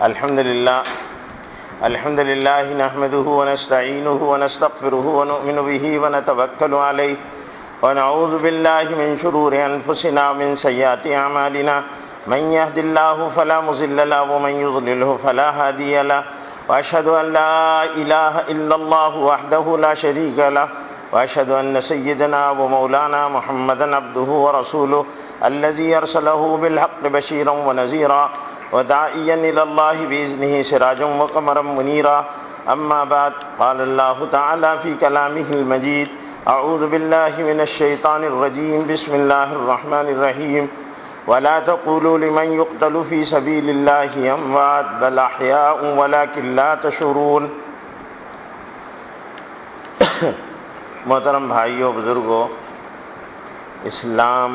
الحمد لله نحمده ونستعينه ونستغفره ونؤمن به ونتوكل عليه ونعوذ بالله من شرور أنفسنا ومن سيئات أعمالنا من يهد الله فلا مضل له ومن يضلله فلا هادي له وأشهد أن لا إله إلا الله وحده لا شريك له وأشهد أن سيدنا ومولانا محمدا عبده ورسوله الذي أرسله بالحق بشيرا ونذيرا وداعيا إلى الله بإذنه سراجا وقمرا منيرا أما بعد قال الله تعالى في كلامه المجيد أعوذ بالله من الشيطان الرجيم بسم الله الرحمن الرحيم ولا تقولوا لمن يقتل في سبيل الله أموات بل أحياء ولكن لا تشعرون۔ محترم بھائیوں بزرگوں، اسلام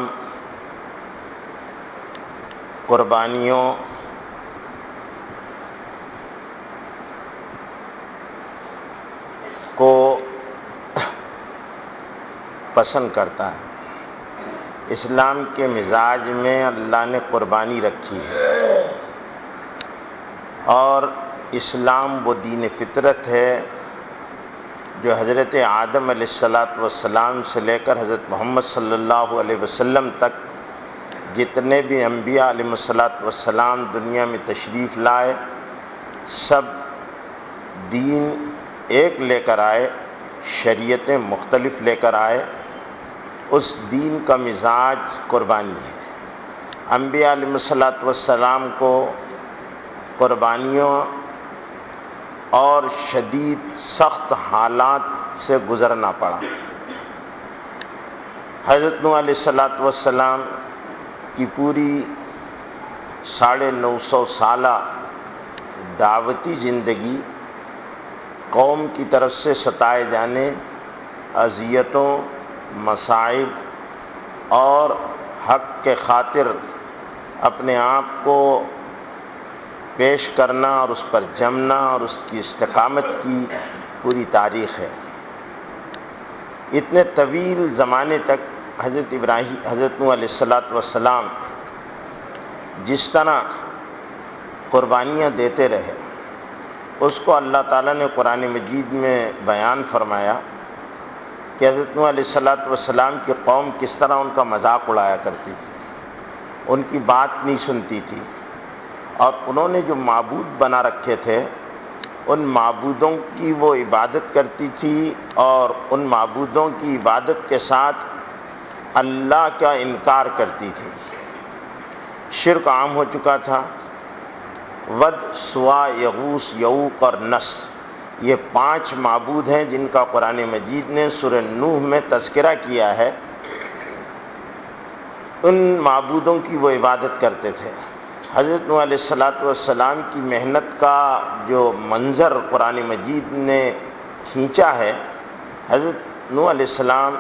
قربانیوں کو پسند کرتا ہے۔ اسلام کے مزاج میں اللہ نے قربانی رکھی ہے، اور اسلام وہ دین فطرت ہے جو حضرت آدم علیہ السلام سے لے کر حضرت محمد صلی اللہ علیہ وسلم تک جتنے بھی انبیاء علیہ السلام دنیا میں تشریف لائے، سب دین ایک لے کر آئے، شریعتیں مختلف لے کر آئے۔ اس دین کا مزاج قربانی ہے۔ انبیاء علیہ السلام کو قربانیوں اور شدید سخت حالات سے گزرنا پڑا۔ حضرت نوح علیہ السلام کی پوری 950 سالہ دعوتی زندگی قوم کی طرف سے ستائے جانے، اذیتوں، مصائب اور حق کے خاطر اپنے آپ کو پیش کرنا اور اس پر جمنا اور اس کی استقامت کی پوری تاریخ ہے۔ اتنے طویل زمانے تک حضرت نوح علیہ السلام جس طرح قربانیاں دیتے رہے، اس کو اللہ تعالیٰ نے قرآن مجید میں بیان فرمایا کہ حضرت نوح علیہ السلام کی قوم کس طرح ان کا مذاق اڑایا کرتی تھی، ان کی بات نہیں سنتی تھی، اور انہوں نے جو معبود بنا رکھے تھے ان معبودوں کی وہ عبادت کرتی تھی، اور ان معبودوں کی عبادت کے ساتھ اللہ کا انکار کرتی تھی۔ شرک عام ہو چکا تھا۔ ود، سوا، یغوث، یعوق اور نصر، یہ 5 معبود ہیں جن کا قرآن مجید نے سورہ نوح میں تذکرہ کیا ہے۔ ان معبودوں کی وہ عبادت کرتے تھے۔ حضرت نوح علیہ السلام کی محنت کا جو منظر قرآن مجید نے کھینچا ہے، حضرت نوح علیہ السلام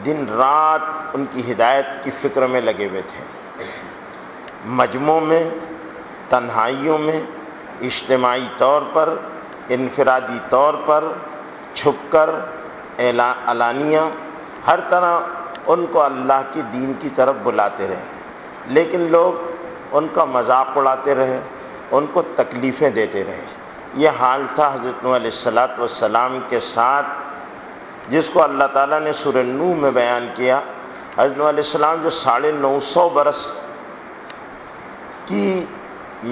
دن رات ان کی ہدایت کی فکر میں لگے ہوئے تھے۔ مجمعوں میں، تنہائیوں میں، اجتماعی طور پر، انفرادی طور پر، چھپ کر، علانیہ، ہر طرح ان کو اللہ کی دین کی طرف بلاتے رہے، لیکن لوگ ان کا مذاق اڑاتے رہے، ان کو تکلیفیں دیتے رہے۔ یہ حال تھا حضرت نوح علیہ السلام کے ساتھ، جس کو اللہ تعالیٰ نے سورہ نوح میں بیان کیا۔ حضرت نوح علیہ السلام جو 950 برس کی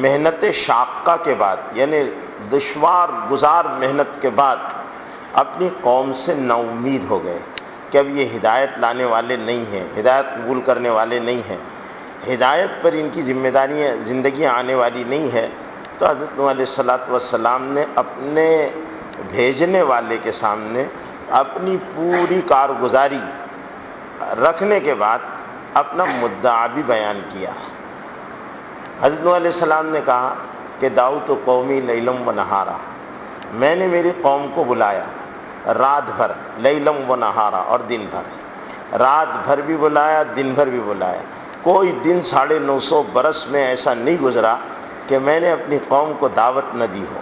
محنت شاقہ کے بعد، یعنی دشوار گزار محنت کے بعد، اپنی قوم سے نا امید ہو گئے کہ اب یہ ہدایت لانے والے نہیں ہیں، ہدایت قبول کرنے والے نہیں ہیں، ہدایت پر ان کی ذمہ داریاں زندگیاں آنے والی نہیں ہے۔ تو حضرت نوح علیہ السلام نے اپنے بھیجنے والے کے سامنے اپنی پوری کارگزاری رکھنے کے بعد اپنا مدعا بھی بیان کیا۔ حضرت نوح علیہ السلام نے کہا کہ دعوت قومی لیلم و نہارا، میں نے میری قوم کو بلایا رات بھر، لیلم و نہارا، اور دن بھر، رات بھر بھی بلایا، دن بھر بھی بلایا۔ کوئی دن 950 برس میں ایسا نہیں گزرا کہ میں نے اپنی قوم کو دعوت نہ دی ہو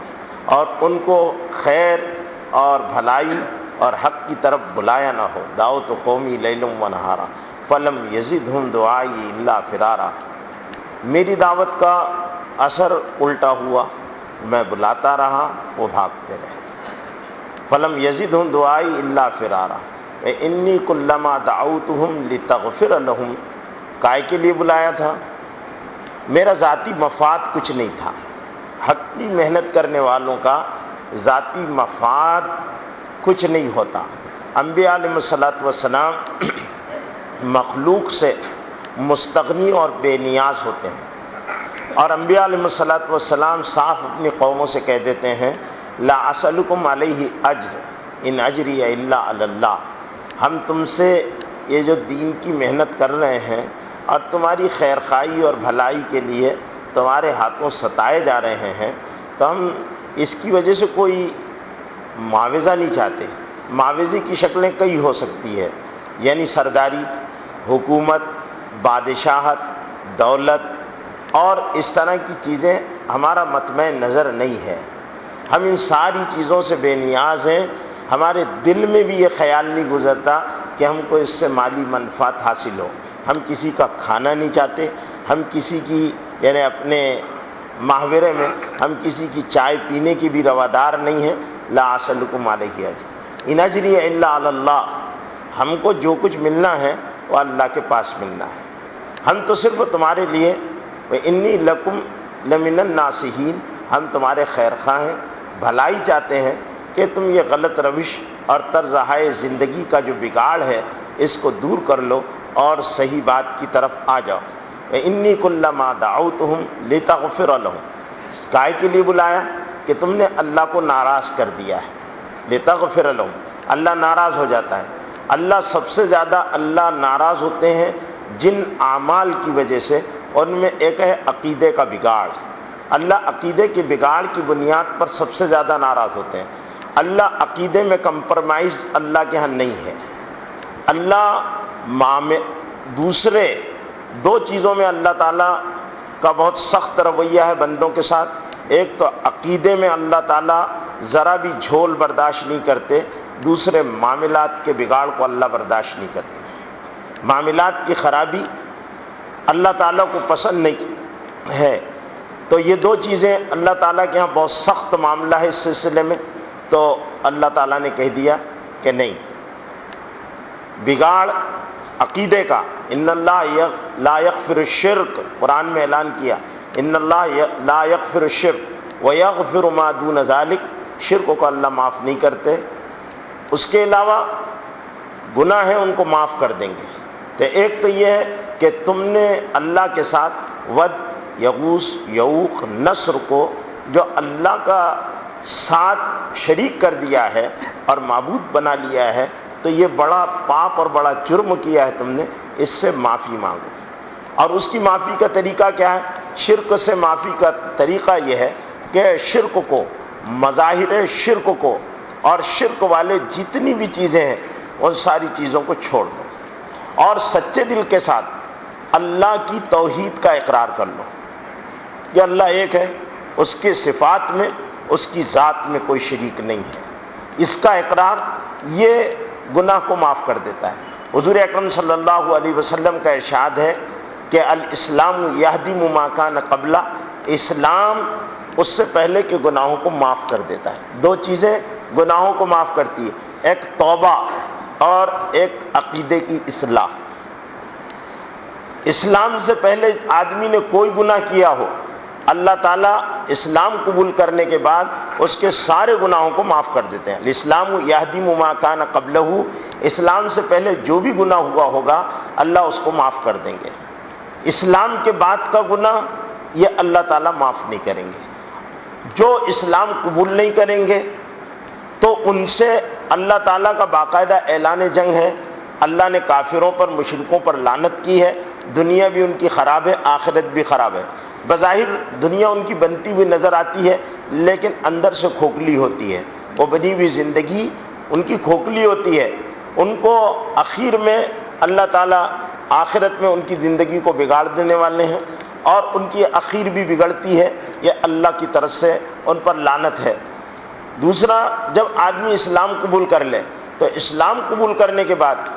اور ان کو خیر اور بھلائی اور حق کی طرف بلایا نہ ہو۔ دعوت قومی لیلم و نہارا فلم یزدہم دعائی الا فرارا، میری دعوت کا اثر الٹا ہوا، میں بلاتا رہا وہ بھاگتے رہے۔ فلم یزدہم دعائی الا فرارا انی کلما دعوتہم لتغفر لہم، کائے کے لیے بلایا تھا؟ میرا ذاتی مفاد کچھ نہیں تھا۔ حقیقی محنت کرنے والوں کا ذاتی مفاد کچھ نہیں ہوتا۔ انبیاء علیہ السلام مخلوق سے مستغنی اور بے نیاز ہوتے ہیں، اور انبیاء علیہ السلام صاف اپنی قوموں سے کہہ دیتے ہیں لا اسألکم علیہ اجر ان اجری الا علی اللہ، ہم تم سے یہ جو دین کی محنت کر رہے ہیں اور تمہاری خیرخواہی اور بھلائی کے لیے تمہارے ہاتھوں ستائے جا رہے ہیں، تو ہم اس کی وجہ سے کوئی معاوضہ نہیں چاہتے۔ معاوضے کی شکلیں کئی ہو سکتی ہے، یعنی سرداری، حکومت، بادشاہت، دولت اور اس طرح کی چیزیں ہمارا مطمع نظر نہیں ہے۔ ہم ان ساری چیزوں سے بے نیاز ہیں، ہمارے دل میں بھی یہ خیال نہیں گزرتا کہ ہم کو اس سے مالی منفعت حاصل ہو۔ ہم کسی کا کھانا نہیں چاہتے، ہم کسی کی یعنی اپنے محورے میں ہم کسی کی چائے پینے کی بھی روادار نہیں ہیں۔ لا اسألکم علیہ اجر ان اجری الا علی اللہ، ہم کو جو کچھ ملنا ہے وہ اللہ کے پاس ملنا ہے، ہم تو صرف تمہارے لیے انی لکم لمن الناصحین، ہم تمہارے خیر خواہ ہیں، بھلائی چاہتے ہیں کہ تم یہ غلط روش اور طرز زندگی کا جو بگاڑ ہے اس کو دور کر لو اور صحیح بات کی طرف آ جاؤ۔ انی کلما دعوتہم لتغفر لہم، کائے کے لیے بلایا کہ تم نے اللہ کو ناراض کر دیا ہے۔ لتغفر لہم، اللہ ناراض ہو جاتا ہے۔ اللہ سب سے زیادہ اللہ ناراض ہوتے ہیں جن اعمال کی وجہ سے، ان میں ایک ہے عقیدے کا بگاڑ۔ اللہ عقیدے کے بگاڑ کی بنیاد پر سب سے زیادہ ناراض ہوتے ہیں۔ اللہ عقیدے میں کمپرمائز اللہ کے ہاں نہیں ہے۔ اللہ دوسرے دو چیزوں میں اللہ تعالیٰ کا بہت سخت رویہ ہے بندوں کے ساتھ۔ ایک تو عقیدے میں اللہ تعالیٰ ذرا بھی جھول برداشت نہیں کرتے، دوسرے معاملات کے بگاڑ کو اللہ برداشت نہیں کرتے۔ معاملات کی خرابی اللہ تعالیٰ کو پسند نہیں ہے، تو یہ دو چیزیں اللہ تعالیٰ کے ہاں بہت سخت معاملہ ہے اس سلسلے میں، تو اللہ تعالیٰ نے کہہ دیا کہ نہیں، بگاڑ عقیدے کا، ان اللہ لا یغفر الشرک، قرآن میں اعلان کیا ان اللہ لا یغفر الشرک ویغفر ما دون ذلک، شرک کو اللہ معاف نہیں کرتے، اس کے علاوہ گناہ ہیں ان کو معاف کر دیں گے۔ تو ایک تو یہ ہے کہ تم نے اللہ کے ساتھ ود، یغوث، یعوق، نصر کو جو اللہ کا ساتھ شریک کر دیا ہے اور معبود بنا لیا ہے، تو یہ بڑا پاپ اور بڑا جرم کیا ہے تم نے، اس سے معافی مانگو۔ اور اس کی معافی کا طریقہ کیا ہے؟ شرک سے معافی کا طریقہ یہ ہے کہ شرک کو، مظاہر شرک کو اور شرک والے جتنی بھی چیزیں ہیں ان ساری چیزوں کو چھوڑ دو، اور سچے دل کے ساتھ اللہ کی توحید کا اقرار کر لو کہ اللہ ایک ہے، اس کے صفات میں، اس کی ذات میں کوئی شریک نہیں ہے۔ اس کا اقرار یہ گناہ کو معاف کر دیتا ہے۔ حضور اکرم صلی اللہ علیہ وسلم کا ارشاد ہے کہ الاسلام یہدم ما کان قبلہ، اسلام اس سے پہلے کے گناہوں کو معاف کر دیتا ہے۔ دو چیزیں گناہوں کو معاف کرتی ہے، ایک توبہ اور ایک عقیدے کی اصلاح۔ اسلام سے پہلے آدمی نے کوئی گناہ کیا ہو، اللہ تعالیٰ اسلام قبول کرنے کے بعد اس کے سارے گناہوں کو معاف کر دیتے ہیں۔ الاسلام یہدم ما کان قبلہ، اسلام سے پہلے جو بھی گناہ ہوا ہوگا اللہ اس کو معاف کر دیں گے۔ اسلام کے بعد کا گناہ یہ اللہ تعالیٰ معاف نہیں کریں گے۔ جو اسلام قبول نہیں کریں گے تو ان سے اللہ تعالیٰ کا باقاعدہ اعلان جنگ ہے۔ اللہ نے کافروں پر، مشرکوں پر لعنت کی ہے، دنیا بھی ان کی خراب ہے، آخرت بھی خراب ہے۔ بظاہر دنیا ان کی بنتی ہوئی نظر آتی ہے لیکن اندر سے کھوکھلی ہوتی ہے، وہ بنی ہوئی زندگی ان کی کھوکھلی ہوتی ہے۔ ان کو اخیر میں اللہ تعالیٰ آخرت میں ان کی زندگی کو بگاڑ دینے والے ہیں، اور ان کی اخیر بھی بگڑتی ہے، یہ اللہ کی طرف سے ان پر لعنت ہے۔ دوسرا، جب آدمی اسلام قبول کر لے تو اسلام قبول کرنے کے بعد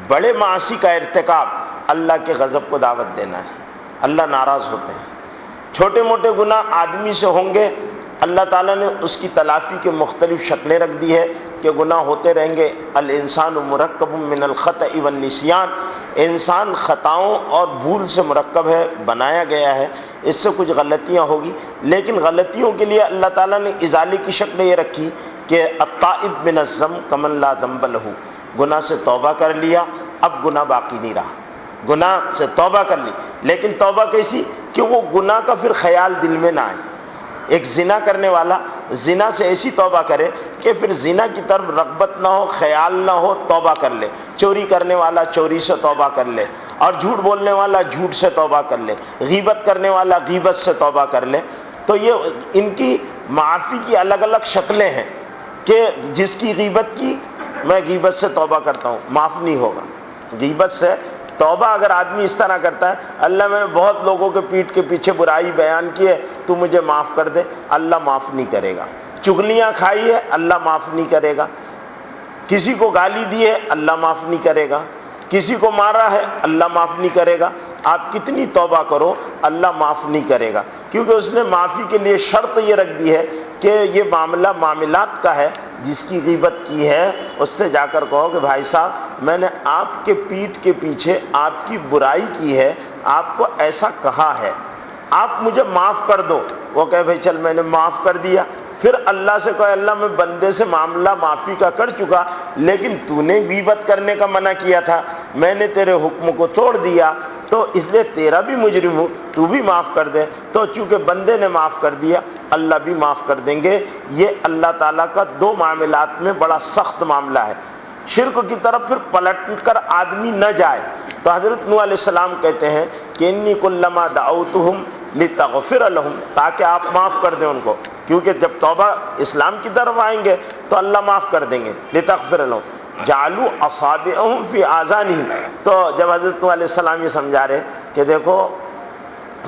بڑے معاصی کا ارتکاب اللہ کے غضب کو دعوت دینا ہے، اللہ ناراض ہوتے ہیں۔ چھوٹے موٹے گناہ آدمی سے ہوں گے، اللہ تعالیٰ نے اس کی تلافی کے مختلف شکلیں رکھ دی ہے کہ گناہ ہوتے رہیں گے۔ الانسان مرکب من الخطأ والنسیان، انسان خطاؤں اور بھول سے مرکب ہے، بنایا گیا ہے، اس سے کچھ غلطیاں ہوگی، لیکن غلطیوں کے لیے اللہ تعالیٰ نے ازالے کی شکل یہ رکھی کہ التائب من الذنب کمن لا ذنب لہ، گناہ سے توبہ کر لیا، اب گناہ باقی نہیں رہا، گناہ سے توبہ کر لی، لیکن توبہ کیسی کہ وہ گناہ کا پھر خیال دل میں نہ آئے۔ ایک زنا کرنے والا زنا سے ایسی توبہ کرے کہ پھر زنا کی طرف رغبت نہ ہو، خیال نہ ہو، توبہ کر لے۔ چوری کرنے والا چوری سے توبہ کر لے، اور جھوٹ بولنے والا جھوٹ سے توبہ کر لے، غیبت کرنے والا غیبت سے توبہ کر لے۔ تو یہ ان کی معافی کی الگ الگ شکلیں ہیں کہ جس کی غیبت کی، میں غیبت سے توبہ کرتا ہوں، معاف نہیں ہوگا۔ غیبت سے توبہ اگر آدمی اس طرح کرتا ہے، اللہ میں نے بہت لوگوں کے پیٹھ کے پیچھے برائی بیان کی ہے، تو مجھے معاف کر دے، اللہ معاف نہیں کرے گا۔ چغلیاں کھائی ہے، اللہ معاف نہیں کرے گا۔ کسی کو گالی دی ہے، اللہ معاف نہیں کرے گا۔ کسی کو مارا ہے، اللہ معاف نہیں کرے گا۔ آپ کتنی توبہ کرو، اللہ معاف نہیں کرے گا، کیونکہ اس نے معافی کے لیے شرط یہ رکھ دی ہے کہ یہ معاملہ معاملات کا ہے۔ جس کی غیبت کی ہے اس سے جا کر کہو کہ بھائی صاحب میں نے آپ کے پیٹھ کے پیچھے آپ کی برائی کی ہے، آپ کو ایسا کہا ہے، آپ مجھے معاف کر دو۔ وہ کہے بھائی چل میں نے معاف کر دیا، پھر اللہ سے کہے اللہ میں بندے سے معاملہ معافی کا کر چکا، لیکن تو نے غیبت کرنے کا منع کیا تھا، میں نے تیرے حکم کو توڑ دیا، تو اس لیے تیرا بھی مجرم ہوں، تو بھی معاف کر دے۔ تو چونکہ بندے نے معاف کر دیا، اللہ بھی معاف کر دیں گے۔ یہ اللہ تعالیٰ کا دو معاملات میں بڑا سخت معاملہ ہے۔ شرک کی طرف پھر پلٹ کر آدمی نہ جائے، تو حضرت نوح علیہ السلام کہتے ہیں کہ انی کلما دعوتہم لتغفر لہم، تاکہ آپ معاف کر دیں ان کو، کیونکہ جب توبہ اسلام کی طرف آئیں گے تو اللہ معاف کر دیں گے۔ لتغفر لہم جعلوا اصابعہم فی آذانہم، تو جب حضرت نوح علیہ السلام یہ سمجھا رہے کہ دیکھو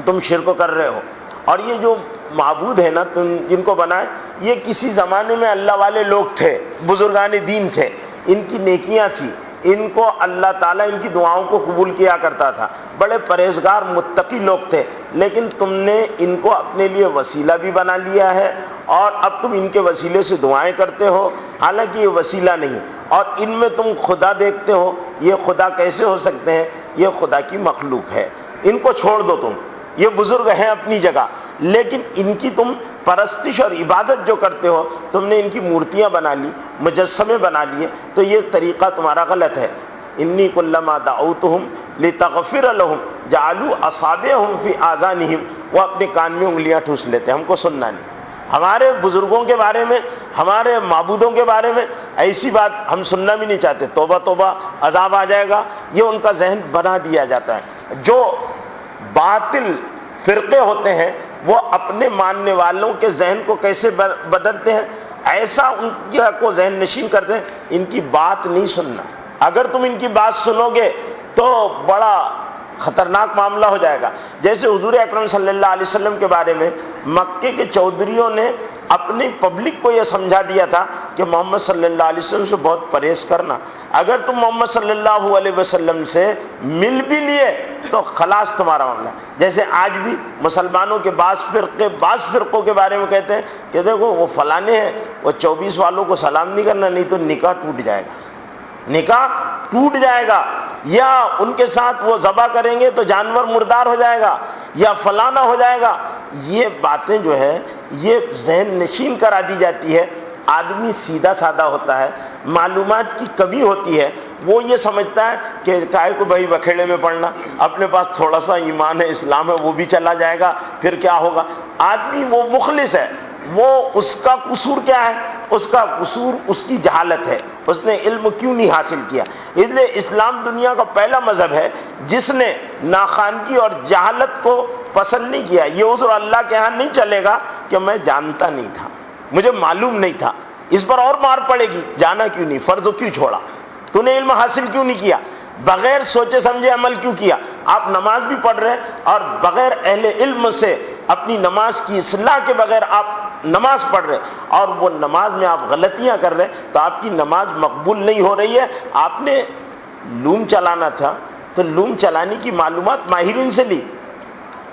تم شرک کر رہے ہو، اور یہ جو معبود ہے نا تم جن کو بنائے، یہ کسی زمانے میں اللہ والے لوگ تھے، بزرگان دین تھے، ان کی نیکیاں تھیں، ان کو اللہ تعالیٰ ان کی دعاؤں کو قبول کیا کرتا تھا، بڑے پرہیزگار متقی لوگ تھے، لیکن تم نے ان کو اپنے لیے وسیلہ بھی بنا لیا ہے، اور اب تم ان کے وسیلے سے دعائیں کرتے ہو، حالانکہ یہ وسیلہ نہیں، اور ان میں تم خدا دیکھتے ہو۔ یہ خدا کیسے ہو سکتے ہیں؟ یہ خدا کی مخلوق ہے، ان کو چھوڑ دو، تم یہ بزرگ ہیں اپنی جگہ، لیکن ان کی تم پرستش اور عبادت جو کرتے ہو، تم نے ان کی مورتیاں بنا لی، مجسمے بنا لیے، تو یہ طریقہ تمہارا غلط ہے۔ انی کلما دعوتہم لتغفر لہم جعلوا اصابعہم فی آذانہم، وہ اپنے کان میں انگلیاں ٹھوس لیتے ہیں، ہم کو سننا نہیں۔ ہمارے بزرگوں کے بارے میں، ہمارے معبودوں کے بارے میں ایسی بات ہم سننا بھی نہیں چاہتے، توبہ توبہ عذاب آ جائے گا، یہ ان کا ذہن بنا دیا جاتا ہے۔ جو باطل فرقے ہوتے ہیں وہ اپنے ماننے والوں کے ذہن کو کیسے بدلتے ہیں، ایسا ان کو ذہن نشین کرتے ہیں، ان کی بات نہیں سننا۔ اگر تم ان کی بات سنو گے تو بڑا خطرناک معاملہ ہو جائے گا۔ جیسے حضور اکرم صلی اللہ علیہ وسلم کے بارے میں مکے کے چودھریوں نے اپنی پبلک کو یہ سمجھا دیا تھا کہ محمد صلی اللہ علیہ وسلم سے بہت پرہیز کرنا، اگر تم محمد صلی اللہ علیہ وسلم سے مل بھی لیے تو خلاص تمہارا معاملہ۔ جیسے آج بھی مسلمانوں کے بعض فرقوں کے بارے میں کہتے ہیں کہ دیکھو وہ فلانے ہیں، وہ 24 والوں کو سلام نہیں کرنا، نہیں تو نکاح ٹوٹ جائے گا، نکاح ٹوٹ جائے گا، یا ان کے ساتھ وہ ذبح کریں گے تو جانور مردار ہو جائے گا، یا فلانا ہو جائے گا۔ یہ باتیں جو ہے یہ ذہن نشین کرا دی جاتی ہے۔ آدمی سیدھا سادہ ہوتا ہے، معلومات کی کمی ہوتی ہے، وہ یہ سمجھتا ہے کہ کائے کو بھائی بکھیڑے میں پڑنا، اپنے پاس تھوڑا سا ایمان ہے، اسلام ہے، وہ بھی چلا جائے گا، پھر کیا ہوگا۔ آدمی وہ مخلص ہے، وہ اس کا قصور کیا ہے؟ اس کا قصور اس کی جہالت ہے، اس نے علم کیوں نہیں حاصل کیا۔ اس لیے اسلام دنیا کا پہلا مذہب ہے جس نے ناخوانگی اور جہالت کو پسند نہیں کیا۔ یہ عذر اللہ کے ہاں نہیں چلے گا کہ میں جانتا نہیں تھا، مجھے معلوم نہیں تھا، اس پر اور مار پڑے گی، جانا کیوں نہیں، فرض کیوں چھوڑا، تو نے علم حاصل کیوں نہیں کیا، بغیر سوچے سمجھے عمل کیوں کیا۔ آپ نماز بھی پڑھ رہے ہیں اور بغیر اہل علم سے اپنی نماز کی اصلاح کے بغیر آپ نماز پڑھ رہے اور وہ نماز میں آپ غلطیاں کر رہے تو آپ کی نماز مقبول نہیں ہو رہی ہے۔ آپ نے لوم چلانا تھا تو لوم چلانے کی معلومات ماہرین سے لی،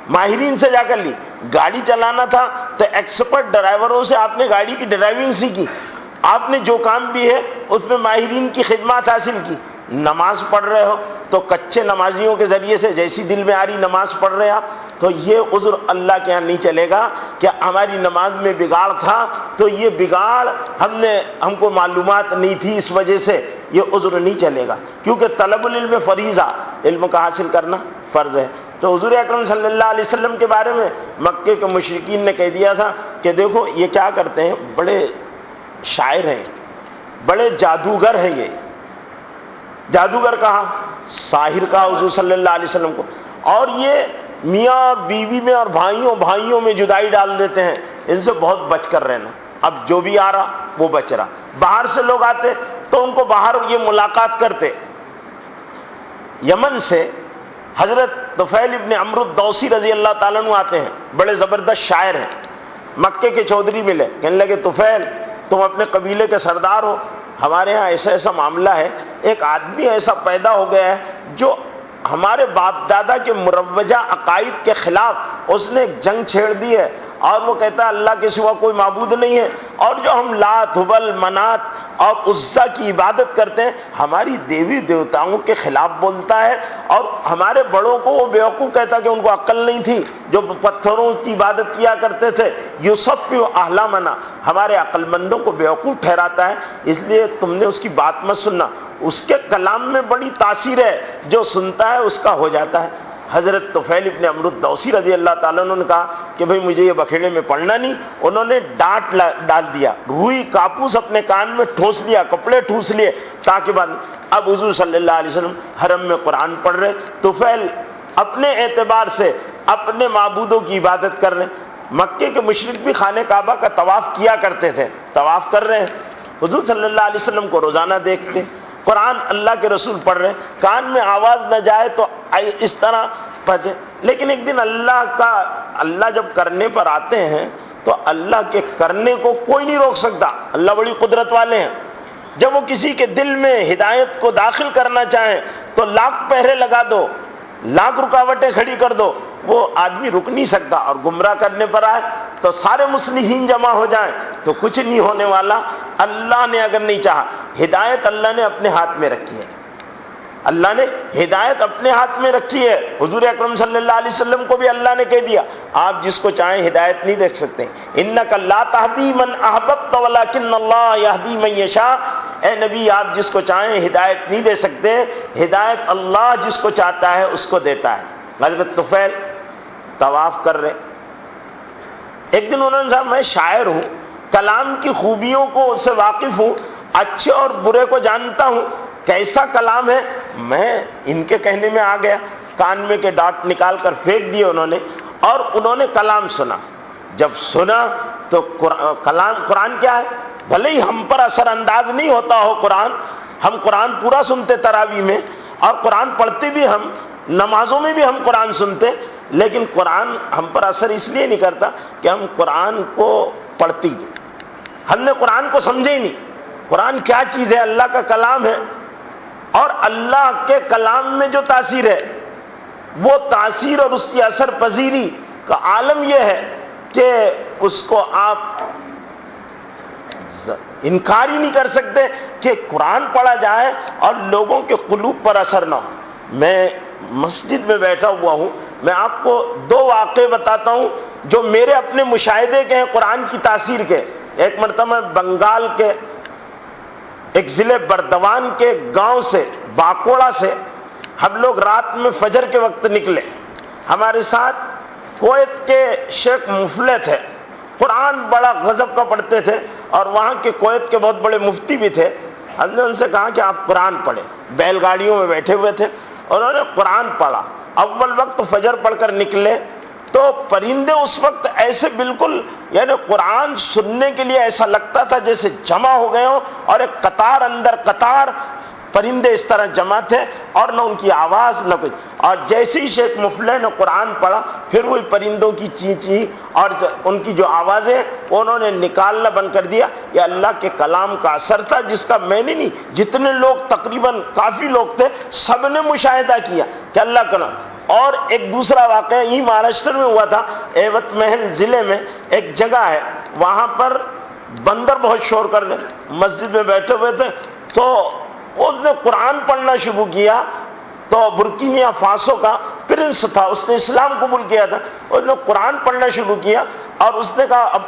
ماہرین سے جا کر لی، گاڑی چلانا تھا تو ایکسپرٹ ڈرائیوروں سے آپ نے گاڑی کی ڈرائیونگ سیکھی، آپ نے جو کام بھی ہے اس میں ماہرین کی خدمات حاصل کی۔ نماز پڑھ رہے ہو تو کچے نمازیوں کے ذریعے سے جیسی دل میں آ رہی نماز پڑھ رہے آپ، تو یہ عذر اللہ کے یہاں نہیں چلے گا کہ ہماری نماز میں بگاڑ تھا تو یہ بگاڑ ہم کو معلومات نہیں تھی اس وجہ سے، یہ عذر نہیں چلے گا، کیونکہ طلب العلم فریضہ، علم کا حاصل کرنا فرض ہے۔ تو حضور اکرم صلی اللہ علیہ وسلم کے بارے میں مکے کے مشرکین نے کہہ دیا تھا کہ دیکھو یہ کیا کرتے ہیں، بڑے شاعر ہیں، بڑے جادوگر ہیں۔ یہ جادوگر کہا، ساحر کہا حضور صلی اللہ علیہ وسلم کو، اور یہ میاں بیوی میں اور بھائیوں میں جدائی ڈال دیتے ہیں، ان سے بہت بچ کر رہنا۔ اب جو بھی آ رہا وہ بچ رہا، باہر سے لوگ آتے تو ان کو باہر یہ ملاقات کرتے۔ یمن سے حضرت طفیل ابن عمرو الدوسی رضی اللہ تعالیٰ عنہ آتے ہیں، بڑے زبردست شاعر ہیں، مکے کے چودھری ملے، کہنے لگے طفیل تم اپنے قبیلے کے سردار ہو، ہمارے ہاں ایسا ایسا معاملہ ہے، ایک آدمی ایسا پیدا ہو گیا ہے جو ہمارے باپ دادا کے مروجہ عقائد کے خلاف اس نے ایک جنگ چھیڑ دی ہے، اور وہ کہتا ہے اللہ کے سوا کوئی معبود نہیں ہے، اور جو ہم لات حبل منات اور عزا کی عبادت کرتے ہیں ہماری دیوی دیوتاؤں کے خلاف بولتا ہے، اور ہمارے بڑوں کو وہ بیوقوف کہتا کہ ان کو عقل نہیں تھی جو پتھروں کی عبادت کیا کرتے تھے، یصفی احلامنا، ہمارے عقل مندوں کو بیوقوف ٹھہراتا ہے، اس لیے تم نے اس کی بات مت سننا، اس کے کلام میں بڑی تاثیر ہے، جو سنتا ہے اس کا ہو جاتا ہے۔ حضرت طفیل ابن عمرو الدوسی رضی اللہ تعالیٰ عنہ نے کہا کہ بھئی مجھے یہ بکھیڑے میں پڑھنا نہیں، انہوں نے ڈانٹ ڈال دیا، روئی کاپوس اپنے کان میں ٹھوس لیا، کپڑے ٹھوس لیے تاکہ بعد اب حضور صلی اللہ علیہ وسلم حرم میں قرآن پڑھ رہے، طفیل اپنے اعتبار سے اپنے معبودوں کی عبادت کر رہے۔ مکے کے مشرک بھی خانہ کعبہ کا طواف کیا کرتے تھے، طواف کر رہے ہیں، حضور صلی اللہ علیہ وسلم کو روزانہ دیکھتے، قرآن اللہ کے رسول پڑھ رہے، کان میں آواز نہ جائے تو اس طرح پڑھتے، لیکن ایک دن اللہ جب کرنے پر آتے ہیں تو اللہ کے کرنے کو کوئی نہیں روک سکتا، اللہ بڑی قدرت والے ہیں، جب وہ کسی کے دل میں ہدایت کو داخل کرنا چاہیں تو لاکھ پہرے لگا دو، لاکھ رکاوٹیں کھڑی کر دو، وہ آدمی رک نہیں سکتا، اور گمراہ کرنے پر آئے تو سارے مصلحین جمع ہو جائیں تو کچھ نہیں ہونے والا۔ اللہ نے اگر نہیں چاہا، ہدایت اللہ نے اپنے ہاتھ میں رکھی ہے، اللہ نے ہدایت اپنے ہاتھ میں رکھی ہے۔ حضور اکرم صلی اللہ علیہ وسلم کو بھی اللہ نے کہہ دیا آپ جس کو چاہیں ہدایت نہیں دے سکتے، انک لا تہدی من احببت ولکن اللہ یہدی من یشاء، اے نبی آپ جس کو چاہیں ہدایت نہیں دے سکتے، ہدایت اللہ جس کو چاہتا ہے اس کو دیتا ہے۔ حضرت طفیل طواف کر رہے، ایک دن انہوں نے کہا میں شاعر ہوں، کلام کی خوبیوں کو سے واقف ہوں، اچھے اور برے کو جانتا ہوں، کیسا کلام ہے، میں ان کے کہنے میں آ گیا، کان میں کے ڈاٹ نکال کر پھینک دیے انہوں نے، اور انہوں نے کلام سنا۔ جب سنا تو قرآن کیا ہے، بھلے ہی ہم پر اثر انداز نہیں ہوتا ہو قرآن، ہم قرآن پورا سنتے تراویح میں، اور قرآن پڑھتے بھی ہم، نمازوں میں بھی ہم قرآن سنتے، لیکن قرآن ہم پر اثر اس لیے نہیں کرتا کہ ہم قرآن کو پڑھتی نہیں، ہم نے قرآن کو سمجھے ہی نہیں۔ قرآن کیا چیز ہے، اللہ کا کلام ہے، اور اللہ کے کلام میں جو تاثیر ہے وہ تاثیر اور اس کی اثر پذیری کا عالم یہ ہے کہ اس کو آپ انکار ہی نہیں کر سکتے کہ قرآن پڑھا جائے اور لوگوں کے قلوب پر اثر نہ ہو۔ میں مسجد میں بیٹھا ہوا ہوں، میں آپ کو دو واقعے بتاتا ہوں جو میرے اپنے مشاہدے کے ہیں قرآن کی تاثیر کے۔ ایک مرتبہ بنگال کے ایک ضلع بردوان کے گاؤں سے، باکوڑا سے ہم لوگ رات میں فجر کے وقت نکلے، ہمارے ساتھ کویت کے شیخ مفلح تھے، قرآن بڑا غضب کا پڑھتے تھے، اور وہاں کے کویت کے بہت بڑے مفتی بھی تھے۔ ہم نے ان سے کہا کہ آپ قرآن پڑھیں، بیل گاڑیوں میں بیٹھے ہوئے تھے، انہوں نے قرآن پڑھا، اول وقت فجر پڑھ کر نکلے تو پرندے اس وقت ایسے بالکل یعنی قرآن سننے کے لیے ایسا لگتا تھا جیسے جمع ہو گئے ہوں، اور ایک قطار اندر قطار پرندے اس طرح جمع تھے، اور نہ ان کی آواز نہ کچھ، اور جیسے ہی شیخ مفلح نے قرآن پڑھا پھر وہی پرندوں کی چی چی اور ان کی جو آوازیں انہوں نے نکالنا بند کر دیا۔ یہ اللہ کے کلام کا اثر تھا جس کا میں نے نہیں، جتنے لوگ تقریباً کافی لوگ تھے سب نے مشاہدہ کیا کہ اللہ کا اور ایک دوسرا واقعہ یہ مہاراشٹر میں ہوا تھا، ایوت محل ضلع میں ایک جگہ ہے، وہاں پر بندر بہت شور کر دے، مسجد میں بیٹھے ہوئے تھے تو اس نے قرآن پڑھنا شروع کیا، تو برکینیا فاسو کا پرنس تھا، اس نے اسلام قبول کیا تھا، اس نے قرآن پڑھنا شروع کیا اور اس نے کہا، اب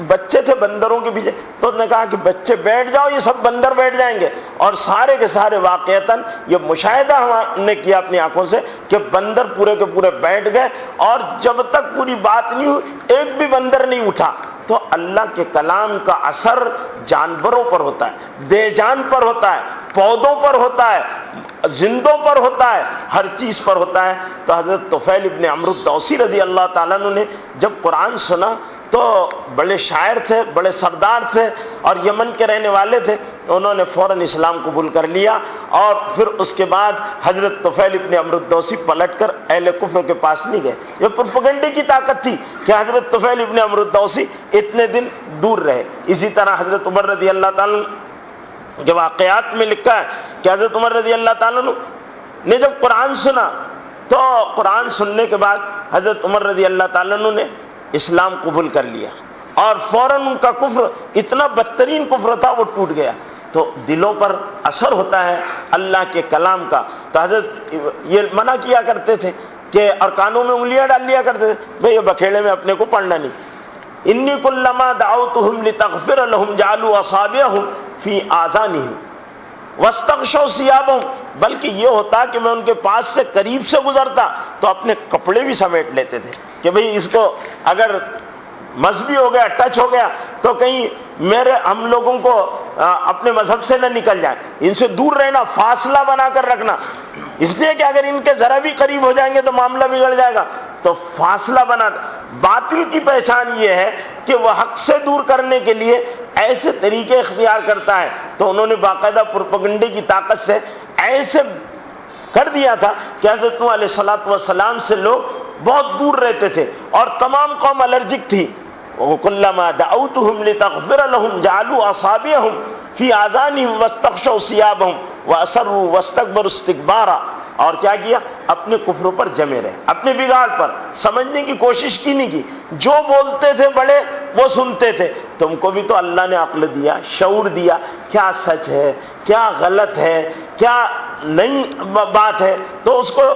بچے تھے بندروں کے پیچھے، تو اس نے کہا کہ بچے بیٹھ جاؤ، یہ سب بندر بیٹھ جائیں گے، اور سارے کے سارے واقعتاً یہ مشاہدہ ہم نے کیا اپنی آنکھوں سے کہ بندر پورے کے پورے بیٹھ گئے، اور جب تک پوری بات نہیں ہوئی ایک بھی بندر نہیں اٹھا۔ تو اللہ کے کلام کا اثر جانوروں پر ہوتا ہے، بے جان پر ہوتا ہے، پودوں پر ہوتا ہے، زندوں پر ہوتا ہے، ہر چیز پر ہوتا ہے۔ تو حضرت طفیل ابن عمرو الدوسی رضی اللہ تعالیٰ عنہ نے جب قرآن سنا تو بڑے شاعر تھے، بڑے سردار تھے اور یمن کے رہنے والے تھے، انہوں نے فوراً اسلام قبول کر لیا، اور پھر اس کے بعد حضرت طفیل ابن عمرو الدوسی پلٹ کر اہل کفر کے پاس نہیں گئے۔ یہ پروپیگنڈے کی طاقت تھی کہ حضرت طفیل ابن عمرو الدوسی اتنے دن دور رہے۔ اسی طرح حضرت عمر رضی اللہ تعالیٰ جو واقعات میں لکھا ہے کہ حضرت عمر رضی اللہ تعالیٰ نے جب قرآن سنا تو قرآن سننے کے بعد حضرت عمر رضی اللہ تعالیٰ نے اسلام قبول کر لیا، اور فوراً ان کا کفر اتنا بدترین کفر تھا وہ ٹوٹ گیا۔ تو دلوں پر اثر ہوتا ہے اللہ کے کلام کا۔ تو حضرت یہ منع کیا کرتے تھے کہ اور کانوں میں انگلیاں ڈال لیا کرتے تھے، بھئی یہ بکھیڑے میں اپنے کو پڑھنا نہیں۔ انی کلما دعوتہم لتغفر لہم جعلوا اصابعہم فی آذانہم واستغشوا ثیابہم، بلکہ یہ ہوتا کہ میں ان کے پاس سے قریب سے گزرتا تو اپنے کپڑے بھی سمیٹ لیتے تھے کہ بھئی اس کو اگر مذہبی ہو گیا، ٹچ ہو گیا تو کہیں ہم لوگوں کو اپنے مذہب سے نہ نکل جائے، ان سے دور رہنا، فاصلہ بنا کر رکھنا، اس لیے کہ اگر ان کے ذرا بھی قریب ہو جائیں گے تو معاملہ بگڑ جائے گا، تو فاصلہ بنا۔ باطل کی پہچان یہ ہے کہ وہ حق سے دور کرنے کے لیے ایسے طریقے اختیار کرتا ہے، تو انہوں نے باقاعدہ پروپیگنڈے کی طاقت سے ایسے کر دیا تھا کہ حضرت نوح علیہ السلام سے لوگ بہت دور رہتے تھے اور تمام قوم الرجک تھی۔ وَكُلَّمَا دَعَوْتُهُمْ لِتَغْفِرَ لَهُمْ جَعَلُوا أَصَابِعَهُمْ فِي آذَانِهِمْ وَاسْتَغْشَوْا ثِيَابَهُمْ وَأَصَرُّوا وَاسْتَكْبَرُوا اسْتِكْبَارًا، اور کیا کیا؟ اپنے کفروں پر جمے رہے، اپنے بگاڑ پر سمجھنے کی کوشش کی نہیں کی۔ جو بولتے تھے بڑے وہ سنتے تھے۔ تم کو بھی تو اللہ نے عقل دیا، شعور دیا، کیا سچ ہے، کیا غلط ہے، کیا نئی بات ہے، تو اس کو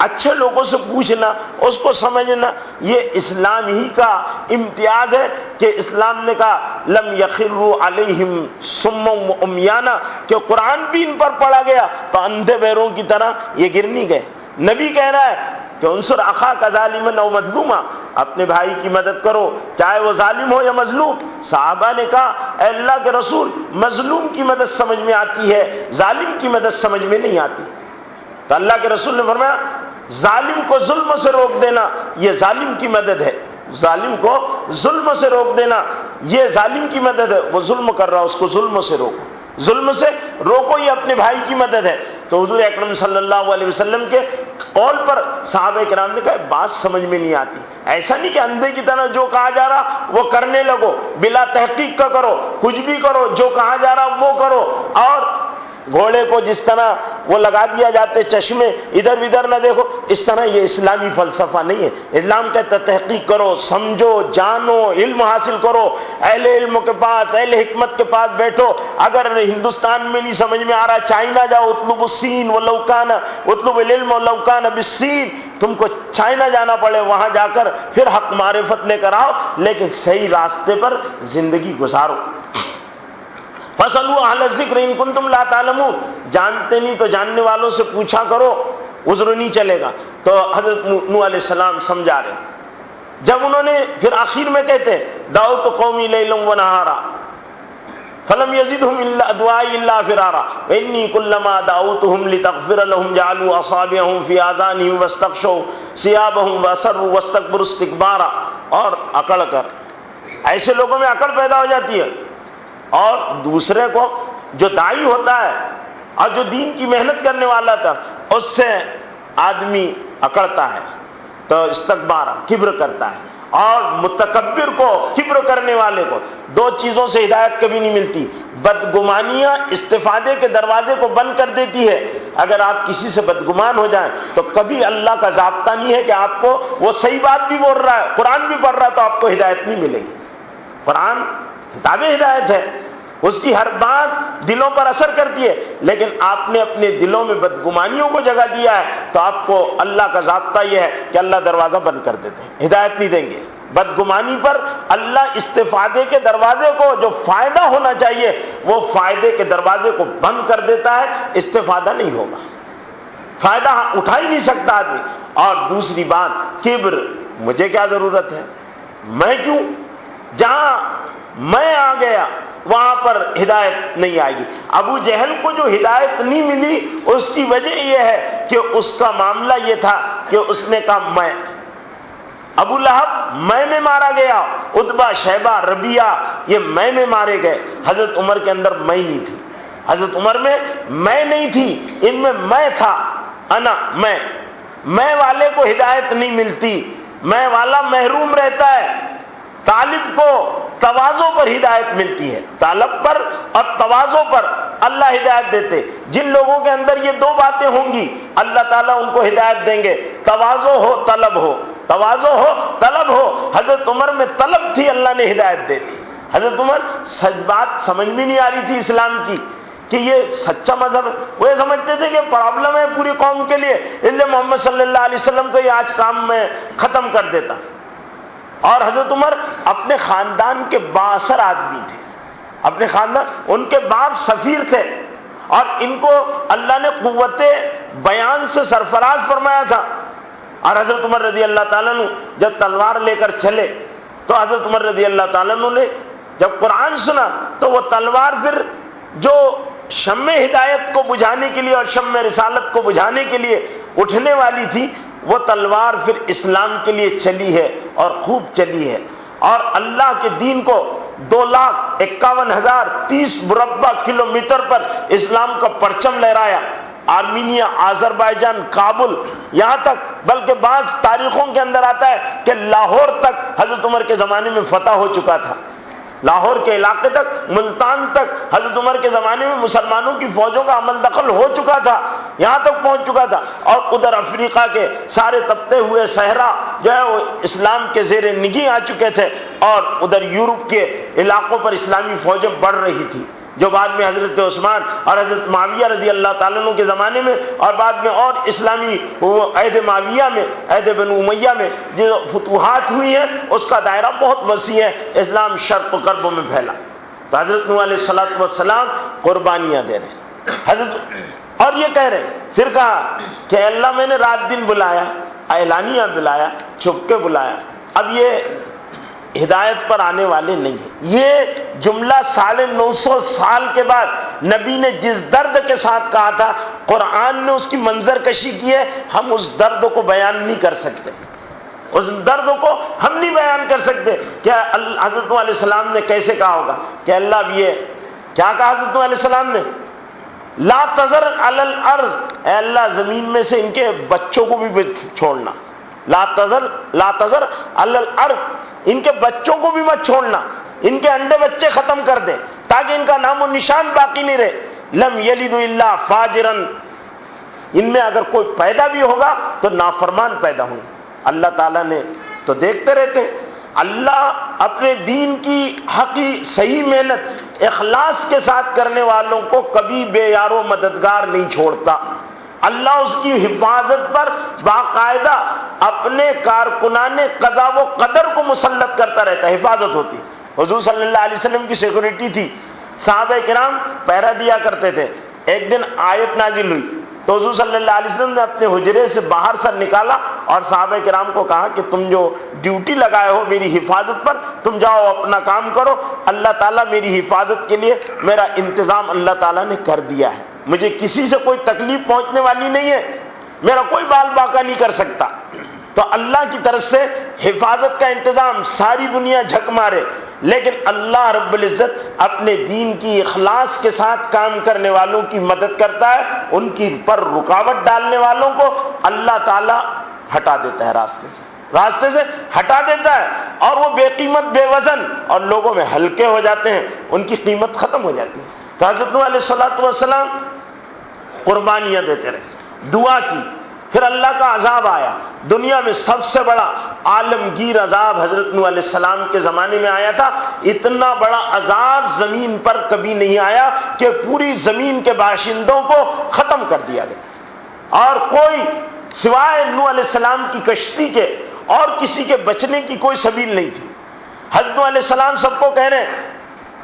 اچھے لوگوں سے پوچھنا، اس کو سمجھنا، یہ اسلام ہی کا امتیاز ہے کہ اسلام نے کہا لم یخروا علیہم صما وعمیانا، کہ قرآن بھی ان پر پڑھا گیا تو اندھے بہروں کی طرح یہ گر نہیں گئے۔ نبی کہہ رہا ہے کہ انصر اخاک ظالما او مظلوما، اپنے بھائی کی مدد کرو چاہے وہ ظالم ہو یا مظلوم۔ صحابہ نے کہا اے اللہ کے رسول، مظلوم کی مدد سمجھ میں آتی ہے، ظالم کی مدد سمجھ میں نہیں آتی۔ تو اللہ کے رسول نے فرمایا ظالم کو ظلم سے روک دینا یہ ظالم کی مدد ہے، ظالم کو ظلم سے روک دینا یہ ظالم کی مدد ہے، وہ ظلم کر رہا اس کو ظلم سے روکو، ظلم سے روکو، یہ اپنے بھائی کی مدد ہے۔ تو حضور اکرم صلی اللہ علیہ وسلم کے قول پر صحابہ کرام نے کہا بات سمجھ میں نہیں آتی، ایسا نہیں کہ اندھے کی طرح جو کہا جا رہا وہ کرنے لگو، بلا تحقیق کا کرو، کچھ بھی کرو، جو کہا جا رہا وہ کرو، اور گھوڑے کو جس طرح وہ لگا دیا جاتے چشمے ادھر ادھر نہ دیکھو، اس طرح یہ اسلامی فلسفہ نہیں ہے۔ اسلام کہتا تحقیق کرو، سمجھو، جانو، علم حاصل کرو، اہل علم کے پاس، اہل حکمت کے پاس بیٹھو، اگر ہندوستان میں نہیں سمجھ میں آ رہا چائنا جاؤ، اطلب الصین ولو کان، اطلب العلم ولو کان بالصین، تم کو چائنا جانا پڑے، وہاں جا کر پھر حق معرفت لے کر آؤ، لیکن صحیح راستے پر زندگی گزارو۔ فَاسْأَلُوا أَهْلَ الذِّكْرِ إِن كُنتُمْ لَا تَعْلَمُونَ، جانتے نہیں تو جاننے والوں سے پوچھا کرو، عذر نہیں چلے گا۔ تو حضرت نوح علیہ السلام سمجھا رہے، جب انہوں نے پھر آخر میں کہتے ہیں دعوت قومی لیلا ونہارا فلم یزدہم الا دعائی الا فرارا انی کلما دعوتہم لتغفر لہم جعلوا اصابعہم فی آذانہم واستغشوا ثیابہم واصروا واستکبروا استکبارا، اور اکڑ کر، ایسے لوگوں میں عقل پیدا ہو جاتی ہے، اور دوسرے کو جو داعی ہوتا ہے اور جو دین کی محنت کرنے والا تھا اس سے آدمی اکڑتا ہے تو استکبارہ کبر کرتا ہے، اور متکبر کو، کبر کرنے والے کو دو چیزوں سے ہدایت کبھی نہیں ملتی، بدگمانیاں استفادے کے دروازے کو بند کر دیتی ہے، اگر آپ کسی سے بدگمان ہو جائیں تو کبھی اللہ کا ضابطہ نہیں ہے کہ آپ کو وہ صحیح بات بھی بول رہا ہے، قرآن بھی پڑھ رہا ہے تو آپ کو ہدایت نہیں ملے گی۔ قرآن کتاب ہدایت ہے، اس کی ہر بات دلوں پر اثر کرتی ہے، لیکن آپ نے اپنے دلوں میں بدگمانیوں کو جگہ دیا ہے تو آپ کو اللہ کا ضابطہ یہ ہے کہ اللہ دروازہ بند کر دیتے ہیں، ہدایت نہیں دیں گے۔ بدگمانی پر اللہ استفادے کے دروازے کو، جو فائدہ ہونا چاہیے وہ فائدے کے دروازے کو بند کر دیتا ہے، استفادہ نہیں ہوگا، فائدہ اٹھا ہی نہیں سکتا آدمی۔ اور دوسری بات کبر، مجھے کیا ضرورت ہے، میں کیوں، جہاں میں آ گیا وہاں پر ہدایت نہیں آئے گی۔ ابو جہل کو جو ہدایت نہیں ملی اس کی وجہ یہ ہے کہ اس کا معاملہ یہ تھا کہ اس نے کہا میں، ابو لہب میں مارا گیا، عتبہ شیبہ ربیہ یہ میں مارے گئے، حضرت عمر کے اندر میں نہیں تھی، حضرت عمر میں نہیں تھی، ان میں تھا، انا میں والے کو ہدایت نہیں ملتی، میں والا محروم رہتا ہے۔ طالب کو تواضع پر ہدایت ملتی ہے، طالب پر اور تواضع پر اللہ ہدایت دیتے۔ جن لوگوں کے اندر یہ دو باتیں ہوں گی اللہ تعالیٰ ان کو ہدایت دیں گے، تواضع ہو طلب ہو، تواضع ہو طلب ہو۔ حضرت عمر میں طلب تھی، اللہ نے ہدایت دے دی۔ حضرت عمر سچ بات سمجھ بھی نہیں آ رہی تھی اسلام کی کہ یہ سچا مذہب ہے، وہ یہ سمجھتے تھے کہ پرابلم ہے پوری قوم کے لیے، اس لیے محمد صلی اللہ علیہ وسلم کو یہ آج کام میں ختم کر دیتا۔ اور حضرت عمر اپنے خاندان کے بااثر آدمی تھے، اپنے خاندان، ان کے باپ سفیر تھے اور ان کو اللہ نے قوت بیان سے سرفراز فرمایا تھا۔ اور حضرت عمر رضی اللہ تعالیٰ عنہ جب تلوار لے کر چلے تو حضرت عمر رضی اللہ تعالیٰ عنہ نے جب قرآن سنا تو وہ تلوار پھر جو شمع ہدایت کو بجھانے کے لیے اور شمع رسالت کو بجھانے کے لیے اٹھنے والی تھی، وہ تلوار پھر اسلام کے لیے چلی ہے اور خوب چلی ہے، اور اللہ کے دین کو 2,51,030 مربع کلومیٹر پر اسلام کا پرچم لہرایا۔ آرمینیا، آذربائیجان، کابل، یہاں تک، بلکہ بعض تاریخوں کے اندر آتا ہے کہ لاہور تک حضرت عمر کے زمانے میں فتح ہو چکا تھا، لاہور کے علاقے تک، ملتان تک حضرت عمر کے زمانے میں مسلمانوں کی فوجوں کا عمل دخل ہو چکا تھا، یہاں تک پہنچ چکا تھا۔ اور ادھر افریقہ کے سارے تپتے ہوئے صحرا جو ہے وہ اسلام کے زیر نگیں آ چکے تھے، اور ادھر یورپ کے علاقوں پر اسلامی فوجیں بڑھ رہی تھی، جو بعد میں حضرت عثمان اور حضرت معاویہ رضی اللہ تعالیٰ عنہ کے زمانے میں اور بعد میں اور اسلامی عہد معاویہ میں، عہد بنو امیہ میں جو فتوحات ہوئی ہیں اس کا دائرہ بہت وسیع ہے، اسلام شرق و غرب میں پھیلا۔ تو حضرت نوح علیہ الصلوۃ والسلام قربانیاں دے رہے ہیں حضرت، اور یہ کہہ رہے ہیں، پھر کہا کہ اللہ میں نے رات دن بلایا، اعلانیہ بلایا، چھپ کے بلایا، اب یہ ہدایت پر آنے والے نہیں ہیں۔ یہ جملہ 950 سال کے بعد نبی نے جس درد کے ساتھ کہا تھا، قرآن نے اس کی منظر کشی کی ہے، ہم اس درد کو بیان نہیں کر سکتے، اس درد کو ہم نہیں بیان کر سکتے۔ کیا حضرت نوح علیہ السلام نے کیسے کہا ہوگا کہ اللہ اب یہ کیا کہا حضرت نوح علیہ السلام نے، لا تذر علی الارض، اے اللہ زمین میں سے ان کے بچوں کو بھی چھوڑنا، لا تذر علی الارض، ان کے بچوں کو بھی مت چھوڑنا، ان کے انڈے بچے ختم کر دیں تاکہ ان کا نام و نشان باقی نہیں رہے۔ لم یلد الا فاجرا، ان میں اگر کوئی پیدا بھی ہوگا تو نافرمان پیدا ہوں۔ اللہ تعالیٰ نے تو دیکھتے رہتے ہیں، اللہ اپنے دین کی حقی صحیح محنت اخلاص کے ساتھ کرنے والوں کو کبھی بے یار و مددگار نہیں چھوڑتا۔ اللہ اس کی حفاظت پر باقاعدہ اپنے کارکنان قضا و قدر کو مسلط کرتا رہتا ہے، حفاظت ہوتی۔ حضور صلی اللہ علیہ وسلم کی سیکورٹی تھی، صحابہ کرام پہرا دیا کرتے تھے۔ ایک دن آیت نازل ہوئی تو حضور صلی اللہ علیہ وسلم نے اپنے حجرے سے باہر سر نکالا اور صحابہ کرام کو کہا کہ تم جو ڈیوٹی لگائے ہو میری حفاظت پر، تم جاؤ اپنا کام کرو، اللہ تعالیٰ میری حفاظت کے لیے میرا انتظام اللہ تعالیٰ نے کر دیا ہے، مجھے کسی سے کوئی تکلیف پہنچنے والی نہیں ہے، میرا کوئی بال باقا نہیں کر سکتا۔ تو اللہ کی طرف سے حفاظت کا انتظام، ساری دنیا جھک مارے لیکن اللہ رب العزت اپنے دین کی اخلاص کے ساتھ کام کرنے والوں کی مدد کرتا ہے، ان کی پر رکاوٹ ڈالنے والوں کو اللہ تعالیٰ ہٹا دیتا ہے، راستے سے ہٹا دیتا ہے، اور وہ بے قیمت بے وزن اور لوگوں میں ہلکے ہو جاتے ہیں، ان کی قیمت ختم ہو جاتی ہے۔ تو حضرت نوح علیہ الصلوۃ والسلام قربانیاں دیتے رہے، دعا کی، پھر اللہ کا عذاب آیا۔ دنیا میں سب سے بڑا عالمگیر عذاب حضرت نوح علیہ السلام کے زمانے میں آیا تھا۔ اتنا بڑا عذاب زمین پر کبھی نہیں آیا کہ پوری زمین کے باشندوں کو ختم کر دیا گیا، اور کوئی سوائے نوح علیہ السلام کی کشتی کے اور کسی کے بچنے کی کوئی سبیل نہیں تھی۔ حضرت نوح علیہ السلام سب کو کہہ رہے ہیں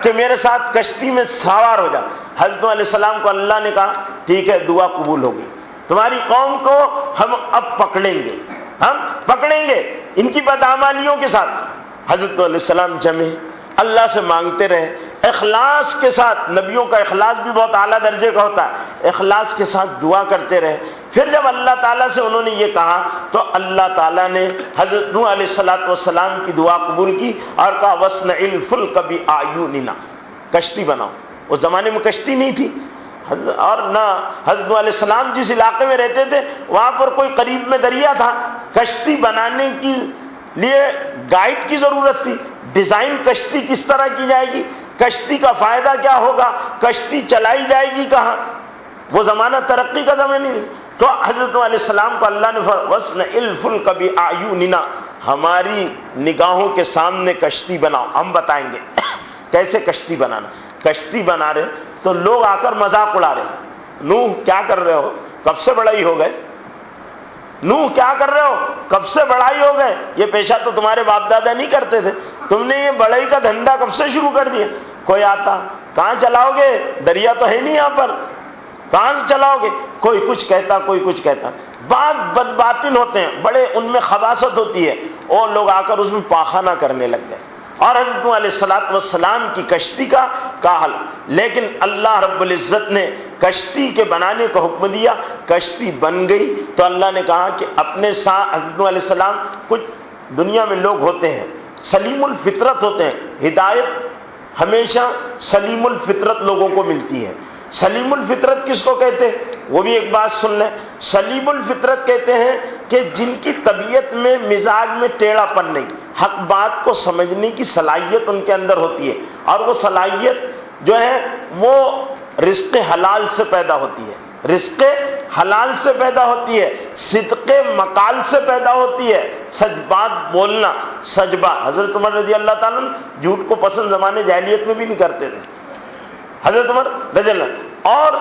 کہ میرے ساتھ کشتی میں سوار ہو جا۔ حضرت نوح علیہ السلام کو اللہ نے کہا ٹھیک ہے، دعا قبول ہوگی، تمہاری قوم کو ہم اب پکڑیں گے، ہم پکڑیں گے ان کی بدعمالیوں کے ساتھ۔ حضرت نوح علیہ السلام جمے، اللہ سے مانگتے رہے اخلاص کے ساتھ۔ نبیوں کا اخلاص بھی بہت اعلیٰ درجے کا ہوتا ہے، اخلاص کے ساتھ دعا کرتے رہے۔ پھر جب اللہ تعالیٰ سے انہوں نے یہ کہا تو اللہ تعالیٰ نے حضرت نوح علیہ السلام کی دعا قبول کی اور کہا وَاصْنَعِ الْفُلْكَ بِأَعْيُنِنَا، کشتی بناؤ۔ اس زمانے میں کشتی نہیں تھی، اور نہ حضرت نوح علیہ السلام جس علاقے میں رہتے تھے وہاں پر کوئی قریب میں دریا تھا۔ کشتی بنانے کے لیے گائیڈ کی ضرورت تھی، ڈیزائن کشتی کس طرح کی جائے گی، کشتی کا فائدہ کیا ہوگا، کشتی چلائی جائے گی کہاں، وہ زمانہ ترقی کا زمانہ نہیں۔ تو حضرت نوح علیہ السلام کو اللہ نے وَاصْنَعِ الْفُلْكَ بِأَعْيُنِنَا، ہماری نگاہوں کے سامنے کشتی بناؤ، ہم بتائیں گے کیسے کشتی بنانا۔ کشتی بنا رہے تو لوگ آ کر مذاق اڑا رہے، نوح کیا کر رہے ہو، کب سے بڑائی ہو گئے، نوح کیا کر رہے ہو، کب سے بڑائی ہو گئے، یہ پیشہ تو تمہارے باپ دادا نہیں کرتے تھے، تم نے یہ بڑائی کا دھندا کب سے شروع کر دیا۔ کوئی آتا، کہاں چلاؤ گے، دریا تو ہے نہیں یہاں پر، کہاں سے چلاؤ گے، کوئی کچھ کہتا کوئی کچھ کہتا۔ بعض بدباطن ہوتے ہیں، بڑے ان میں خباثت ہوتی ہے، اور لوگ آ کر اس میں پاخانہ کرنے لگ گئے، اور حضرت نوح علیہ السلام کی کشتی کا حل۔ لیکن اللہ رب العزت نے کشتی کے بنانے کا حکم دیا، کشتی بن گئی تو اللہ نے کہا کہ اپنے ساتھ حضرت نوح علیہ السلام، کچھ دنیا میں لوگ ہوتے ہیں سلیم الفطرت ہوتے ہیں، ہدایت ہمیشہ سلیم الفطرت لوگوں کو ملتی ہے۔ سلیم الفطرت کس کو کہتے ہیں، وہ بھی ایک بات سن لیں۔ سلیم الفطرت کہتے ہیں کہ جن کی طبیعت میں مزاج میں ٹیڑھا پن نہیں، حق بات کو سمجھنے کی صلاحیت ان کے اندر ہوتی ہے، اور وہ صلاحیت جو ہے وہ رزق حلال سے پیدا ہوتی ہے، رزق حلال سے پیدا ہوتی ہے، صدق مقال سے پیدا ہوتی ہے، سچ بات بولنا، سچ بات۔ حضرت عمر رضی اللہ تعالیٰ جھوٹ کو پسند زمانے جاہلیت میں بھی نہیں کرتے تھے، حضرت عمر رضی اللہ، اور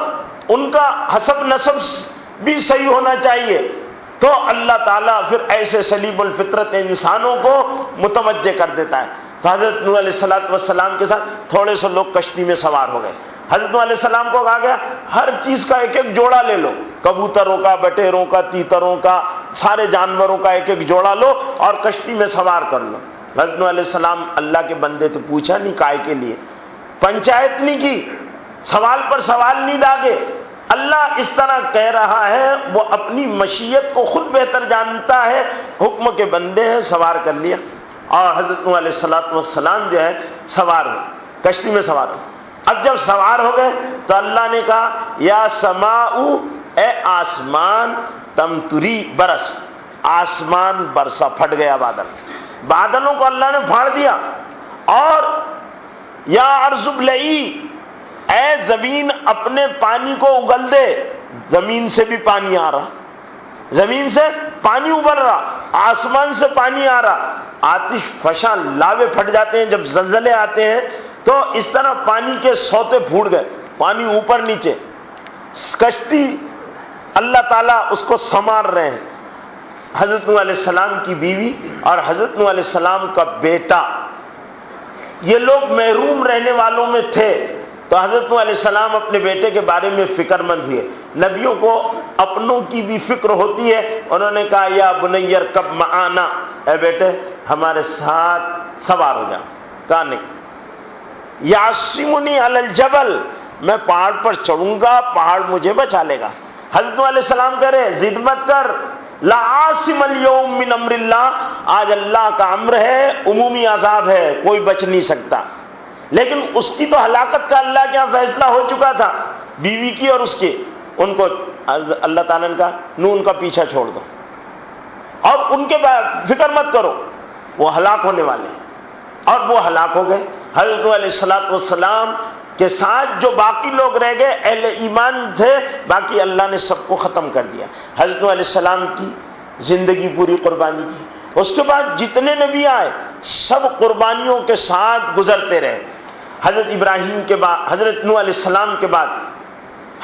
ان کا حسب نسب بھی صحیح ہونا چاہیے۔ تو اللہ تعالیٰ پھر ایسے سلیم الفطرت انسانوں کو متوجہ کر دیتا ہے۔ تو حضرت نوح علیہ السلام کے ساتھ تھوڑے سے لوگ کشتی میں سوار ہو گئے۔ حضرت نوح علیہ السلام کو کہا گیا ہر چیز کا ایک ایک جوڑا لے لو، کبوتروں کا، بٹیروں کا، تیتروں کا، سارے جانوروں کا ایک ایک جوڑا لو اور کشتی میں سوار کر لو۔ حضرت نوح علیہ السلام اللہ کے بندے تو پوچھا نہیں کائے کے لیے، پنچایت نہیں کی، سوال پر سوال نہیں داغے۔ اللہ اس طرح کہہ رہا ہے، وہ اپنی مشیت کو خود بہتر جانتا ہے، حکم کے بندے ہیں، سوار کر لیا۔ اور حضرت نوح علیہ السلام جو ہے سوار ہو، کشتی میں سوار ہو۔ اب جب سوار ہو گئے تو اللہ نے کہا یا سماء، اے آسمان، تمطری، برس۔ آسمان برسا، پھٹ گیا بادل، بادلوں کو اللہ نے پھاڑ دیا۔ اور یا ارض ابلعی، اے زمین اپنے پانی کو اگل دے۔ زمین سے بھی پانی آ رہا، زمین سے پانی ابل رہا، آسمان سے پانی آ رہا۔ آتش فشاں لاوے پھٹ جاتے ہیں جب زلزلے آتے ہیں، تو اس طرح پانی کے سوتے پھوٹ گئے، پانی اوپر نیچے۔ کشتی اللہ تعالیٰ اس کو سنوار رہے ہیں۔ حضرت نوح علیہ السلام کی بیوی اور حضرت نوح علیہ السلام کا بیٹا، یہ لوگ محروم رہنے والوں میں تھے، تو حضرت نوح علیہ السلام اپنے بیٹے کے بارے میں فکر مند ہوئے۔ نبیوں کو اپنوں کی بھی فکر ہوتی ہے، انہوں نے کہا یا بنی ارکب معانا، اے بیٹے ہمارے ساتھ سوار ہو جا۔ کہا نہیں، یعصمنی علی الجبل، میں پہاڑ پر چڑھوں گا، پہاڑ مجھے بچا لے گا۔ حضرت نوح علیہ السلام کہہ رہے ضد مت کر، لا عاصم اليوم من امر اللہ، آج اللہ کا امر ہے، عمومی عذاب ہے، کوئی بچ نہیں سکتا۔ لیکن اس کی تو ہلاکت کا اللہ کے یہاں فیصلہ ہو چکا تھا، بیوی کی اور اس کی۔ ان کو اللہ تعالیٰ نے کہا نو ان کا پیچھا چھوڑ دو اور ان کے فکر مت کرو، وہ ہلاک ہونے والے ہیں۔ اور وہ ہلاک ہو گئے۔ حضرت علیہ السلام کے ساتھ جو باقی لوگ رہ گئے اہل ایمان تھے، باقی اللہ نے سب کو ختم کر دیا۔ حضرت نوح علیہ السلام کی زندگی پوری قربانی کی، اس کے بعد جتنے نبی آئے سب قربانیوں کے ساتھ گزرتے رہے۔ حضرت ابراہیم کے بعد، حضرت نوح علیہ السلام کے بعد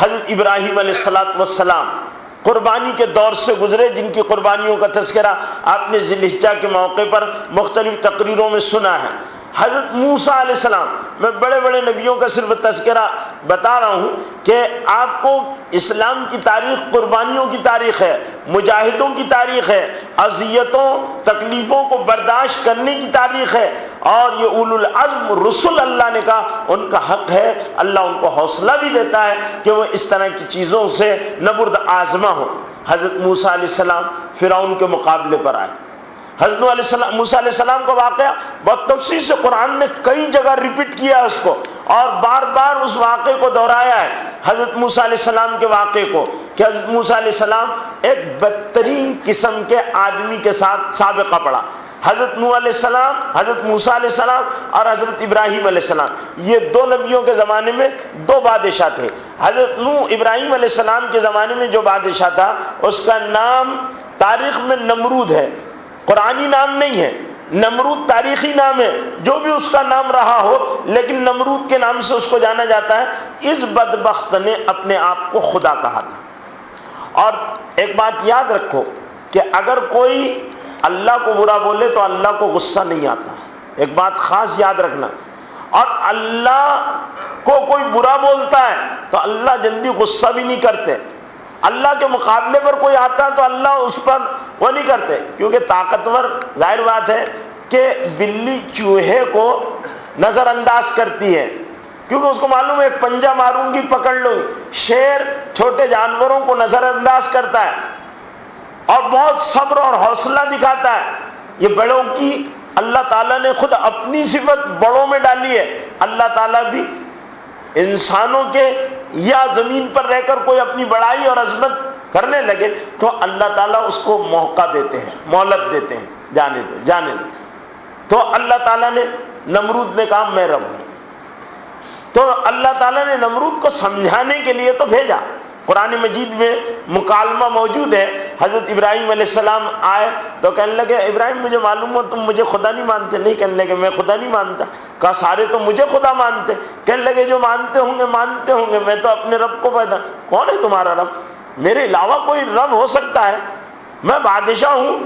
حضرت ابراہیم علیہ السلام قربانی کے دور سے گزرے، جن کی قربانیوں کا تذکرہ آپ نے ذی الحجہ کے موقع پر مختلف تقریروں میں سنا ہے۔ حضرت موسیٰ علیہ السلام، میں بڑے بڑے نبیوں کا صرف تذکرہ بتا رہا ہوں کہ آپ کو اسلام کی تاریخ قربانیوں کی تاریخ ہے، مجاہدوں کی تاریخ ہے، اذیتوں تکلیفوں کو برداشت کرنے کی تاریخ ہے، اور یہ اولو العزم رسول اللہ نے کہا ان کا حق ہے، اللہ ان کو حوصلہ بھی دیتا ہے کہ وہ اس طرح کی چیزوں سے نبرد آزما ہو۔ حضرت موسیٰ علیہ السلام فرعون کے مقابلے پر آئے۔ حضرت موسیٰ علیہ السلام کا واقعہ بہت تفصیل سے قرآن نے کئی جگہ ریپیٹ کیا اس کو، اور بار بار اس واقعے کو دہرایا ہے، حضرت موسیٰ علیہ السلام کے واقعے کو، کہ حضرت موسیٰ علیہ السلام ایک بدترین قسم کے آدمی کے ساتھ سابقہ پڑا۔ حضرت نوح علیہ السلام، حضرت موسیٰ علیہ السلام اور حضرت ابراہیم علیہ السلام، یہ دو نبیوں کے زمانے میں دو بادشاہ تھے۔ حضرت نوح ابراہیم علیہ السلام کے زمانے میں جو بادشاہ تھا اس کا نام تاریخ میں نمرود ہے، قرآنی نام نہیں ہے، نمرود تاریخی نام ہے، جو بھی اس کا نام رہا ہو لیکن نمرود کے نام سے اس کو جانا جاتا ہے۔ اس بدبخت نے اپنے آپ کو خدا کہا تھا۔ اور ایک بات یاد رکھو کہ اگر کوئی اللہ کو برا بولے تو اللہ کو غصہ نہیں آتا، ایک بات خاص یاد رکھنا، اور اللہ کو کوئی برا بولتا ہے تو اللہ جلدی غصہ بھی نہیں کرتے۔ اللہ کے مقابلے پر کوئی آتا ہے تو اللہ اس پر وہ نہیں کرتے، کیونکہ طاقتور، ظاہر بات ہے کہ بلی چوہے کو نظر انداز کرتی ہے، کیونکہ اس کو معلوم ہے ایک پنجہ ماروں گی پکڑ لوں گی۔ شیر چھوٹے جانوروں کو نظر انداز کرتا ہے اور بہت صبر اور حوصلہ دکھاتا ہے۔ یہ بڑوں کی اللہ تعالیٰ نے خود اپنی صفت بڑوں میں ڈالی ہے۔ اللہ تعالیٰ بھی انسانوں کے یا زمین پر رہ کر کوئی اپنی بڑائی اور عظمت کرنے لگے تو اللہ تعالیٰ اس کو موقع دیتے ہیں، مہلت دیتے ہیں، جانے دے۔ تو اللہ تعالیٰ نے نمرود نے کہا میں رب ہوں، تو اللہ تعالیٰ نے نمرود کو سمجھانے کے لیے تو بھیجا۔ قرآن مجید میں مکالمہ موجود ہے، حضرت ابراہیم علیہ السلام آئے تو کہنے لگے ابراہیم مجھے معلوم ہو تم مجھے خدا نہیں مانتے۔ نہیں، کہنے لگے میں خدا نہیں مانتا۔ کہا سارے تو مجھے خدا مانتے۔ کہنے لگے جو مانتے ہوں گے، میں تو اپنے رب کو پیدا۔ کون ہے تمہارا رب؟ میرے علاوہ کوئی رب ہو سکتا ہے؟ میں بادشاہ ہوں،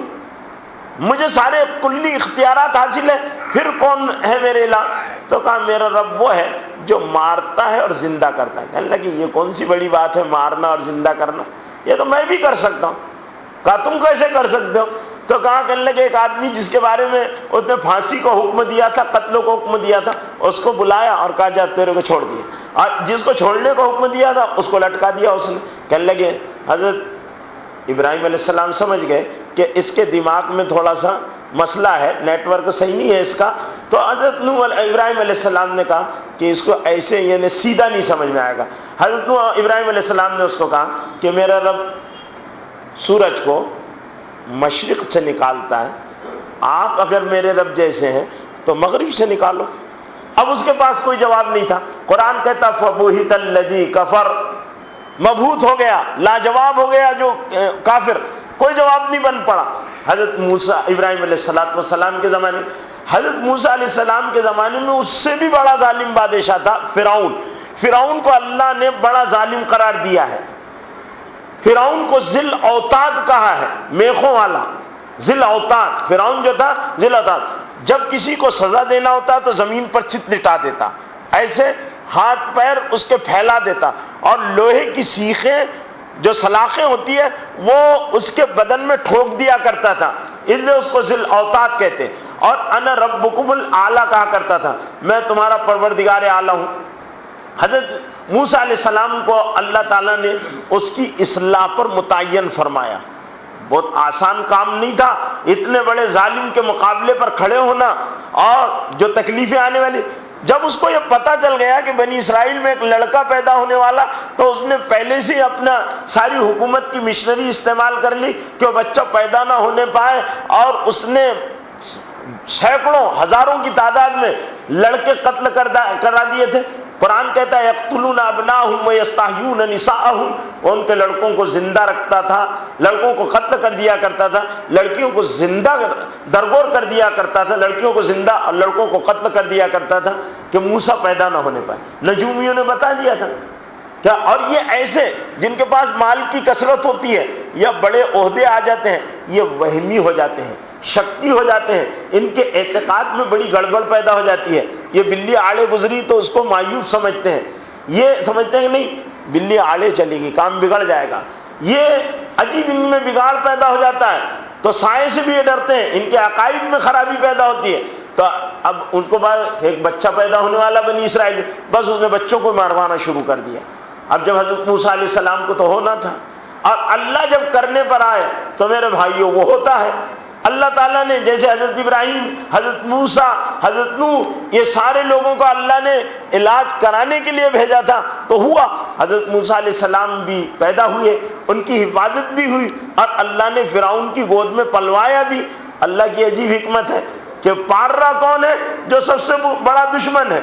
مجھے سارے کلی اختیارات حاصل ہیں، پھر کون ہے میرے الہ؟ تو کہا میرا رب وہ ہے جو مارتا ہے اور زندہ کرتا ہے۔ کہنے لگے یہ کون سی بڑی بات ہے مارنا اور زندہ کرنا، یہ تو میں بھی کر سکتا ہوں۔ کہا تم کیسے کر سکتے ہو؟ تو کہا کہنے لگے ایک آدمی جس کے بارے میں اس نے پھانسی کو حکم دیا تھا، قتل کو حکم دیا تھا، اس کو بلایا اور کہا جا تیرے کو چھوڑ دیا، اور جس کو چھوڑنے کو حکم دیا تھا اس کو لٹکا دیا اس نے۔ کہنے لگے حضرت ابراہیم علیہ السلام سمجھ گئے کہ اس کے دماغ میں تھوڑا سا مسئلہ ہے، نیٹ ورک صحیح نہیں ہے اس کا۔ تو حضرت ابراہیم علیہ السلام نے کہا کہ اس کو ایسے یعنی سیدھا نہیں سمجھ میں آئے گا۔ حضرت ابراہیم علیہ السلام نے اس کو کہا کہ میرا رب سورج کو مشرق سے نکالتا ہے، آپ اگر میرے رب جیسے ہیں تو مغرب سے نکالو۔ اب اس کے پاس کوئی جواب نہیں تھا۔ قرآن کہتا فَبُہِتَ الَّذِي كَفَرَ، مبہوت ہو گیا، لاجواب ہو گیا جو کافر، کوئی جواب نہیں بن پڑا۔ حضرت موسیٰ ابراہیم علیہ السلام کے زمانے، حضرت موسیٰ علیہ السلام کے زمانے میں اس سے بھی بڑا ظالم بادشاہ تھا فرعون۔ فرعون کو اللہ نے بڑا ظالم قرار دیا ہے۔ فرعون کو ذی الاوتاد کہا ہے، میخوں والا، ذی الاوتاد۔ فرعون جو تھا ذی الاوتاد، جب کسی کو سزا دینا ہوتا تو زمین پر چت لٹا دیتا، ایسے ہاتھ پیر اس کے پھیلا دیتا، اور لوہے کی سیخیں جو سلاخیں ہوتی ہے وہ اس کے بدن میں ٹھوک دیا کرتا تھا، اس لیے اس کو ذی الاوتاد کہتے۔ اور انا ربکم الاعلیٰ کہا کرتا تھا، میں تمہارا پروردگار اعلیٰ ہوں۔ حضرت موسیٰ علیہ السلام کو اللہ تعالیٰ نے اس کی اصلاح پر متعین فرمایا۔ بہت آسان کام نہیں تھا اتنے بڑے ظالم کے مقابلے پر کھڑے ہونا اور جو تکلیفیں آنے والی۔ جب اس کو یہ پتہ چل گیا کہ بنی اسرائیل میں ایک لڑکا پیدا ہونے والا، تو اس نے پہلے سے اپنا ساری حکومت کی مشنری استعمال کر لی کہ وہ بچہ پیدا نہ ہونے پائے، اور اس نے سینکڑوں ہزاروں کی تعداد میں لڑکے قتل کرا دیے تھے قرآن کہتا ہے یقتلون ابناءہم ویستحیون نساءہم، وہ ان کے لڑکوں کو زندہ رکھتا تھا، لڑکوں کو قتل کر دیا کرتا تھا، لڑکیوں کو زندہ درگور کر دیا کرتا تھا، لڑکیوں کو زندہ اور لڑکوں کو قتل کر دیا کرتا تھا کہ موسیٰ پیدا نہ ہونے پائے۔ نجومیوں نے بتا دیا تھا کیا؟ اور یہ ایسے جن کے پاس مال کی کثرت ہوتی ہے یا بڑے عہدے آ جاتے ہیں، یہ وہمی ہو جاتے ہیں، شکی ہو جاتے ہیں، ان کے اعتقاد میں بڑی گڑبڑ پیدا ہو جاتی ہے۔ یہ بلی آڑے گزری تو اس کو مایوب سمجھتے ہیں، یہ سمجھتے ہیں کہ نہیں بلی آڑے چلے گی کام بگڑ جائے گا، یہ عجیب ان میں بگاڑ پیدا ہو جاتا ہے، تو سائے سے بھی یہ ڈرتے ہیں، ان کے عقائد میں خرابی پیدا ہوتی ہے۔ تو اب ان کو بعد ایک بچہ پیدا ہونے والا بنی اسرائیل، بس اس نے بچوں کو ماروانا شروع کر دیا۔ اب جب حضرت موسیٰ علیہ السلام کو تو ہونا تھا، اور اللہ جب کرنے پر آئے تو میرے بھائیوں وہ ہوتا ہے۔ اللہ تعالیٰ نے جیسے حضرت ابراہیم، حضرت موسیٰ، حضرت نوح، یہ سارے لوگوں کو اللہ نے علاج کرانے کے لیے بھیجا تھا تو ہوا۔ حضرت موسیٰ علیہ السلام بھی پیدا ہوئے، ان کی حفاظت بھی ہوئی، اور اللہ نے فرعون کی گود میں پلوایا بھی۔ اللہ کی عجیب حکمت ہے کہ پال رہا کون ہے؟ جو سب سے بڑا دشمن ہے۔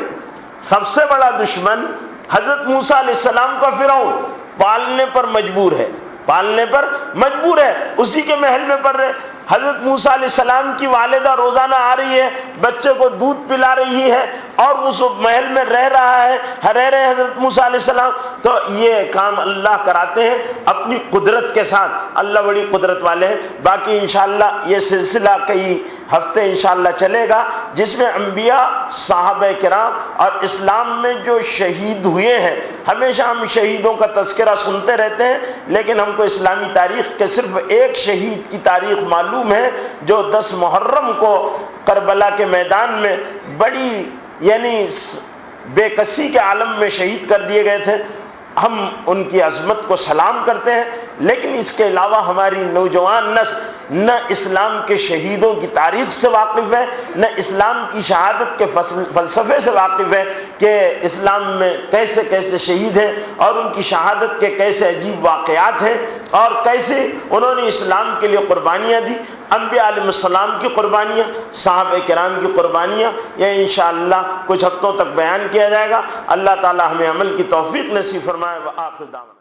سب سے بڑا دشمن حضرت موسیٰ علیہ السلام کا فرعون پالنے پر مجبور ہے، پالنے پر مجبور ہے، اسی کے محل میں پڑ رہے۔ حضرت موسیٰ علیہ السلام کی والدہ روزانہ آ رہی ہے، بچے کو دودھ پلا رہی ہے، اور اس محل میں رہ رہا ہے، رہ رہے حضرت موسیٰ علیہ السلام۔ تو یہ کام اللہ کراتے ہیں اپنی قدرت کے ساتھ، اللہ بڑی قدرت والے ہیں۔ باقی انشاءاللہ یہ سلسلہ کئی ہفتے انشاءاللہ چلے گا، جس میں انبیاء، صحابہ کرام اور اسلام میں جو شہید ہوئے ہیں، ہمیشہ ہم شہیدوں کا تذکرہ سنتے رہتے ہیں، لیکن ہم کو اسلامی تاریخ کے صرف ایک شہید کی تاریخ معلوم ہے جو 10 محرم کو کربلا کے میدان میں بڑی یعنی بے کسی کے عالم میں شہید کر دیے گئے تھے۔ ہم ان کی عظمت کو سلام کرتے ہیں، لیکن اس کے علاوہ ہماری نوجوان نسل نہ اسلام کے شہیدوں کی تاریخ سے واقف ہے، نہ اسلام کی شہادت کے فلسفے سے واقف ہے کہ اسلام میں کیسے کیسے شہید ہیں اور ان کی شہادت کے کیسے عجیب واقعات ہیں، اور کیسے انہوں نے اسلام کے لیے قربانیاں دی۔ انبیاء علیہ السلام کی قربانیاں، صحابہ کرام کی قربانیاں، یہ انشاءاللہ کچھ ہفتوں تک بیان کیا جائے گا۔ اللہ تعالی ہمیں عمل کی توفیق نصیب فرمائے۔ وآخر دعوانا